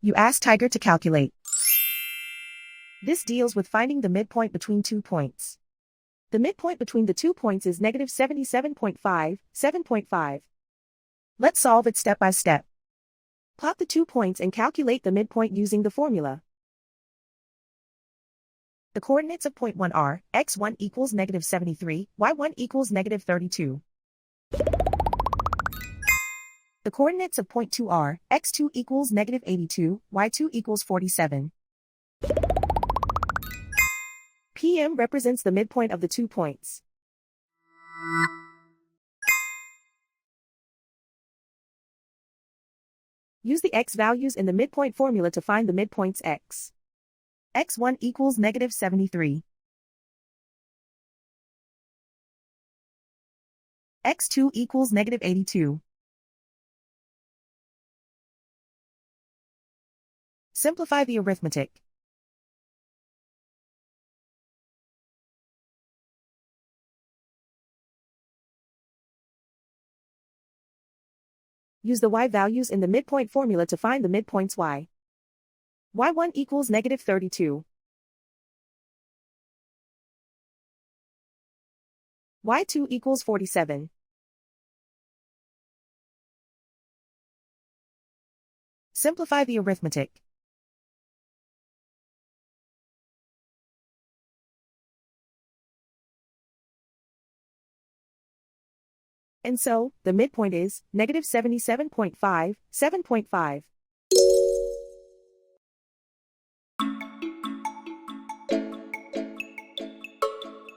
You ask Tiger to calculate. This deals with finding the midpoint between 2 points. The midpoint between the 2 points is negative 77.5, 7.5. Let's solve it step by step. Plot the 2 points and calculate the midpoint using the formula. The coordinates of point 1 are, x1 equals negative 73, y1 equals negative 32. The coordinates of point 2 are, x2 equals negative 82, y2 equals 47. PM represents the midpoint of the 2 points. Use the x values in the midpoint formula to find the midpoints x. x1 equals negative 73. x2 equals negative 82. Simplify the arithmetic. Use the y values in the midpoint formula to find the midpoints y. y1 equals negative 32. y2 equals 47. Simplify the arithmetic. And so, the midpoint is negative 77.5, 7.5.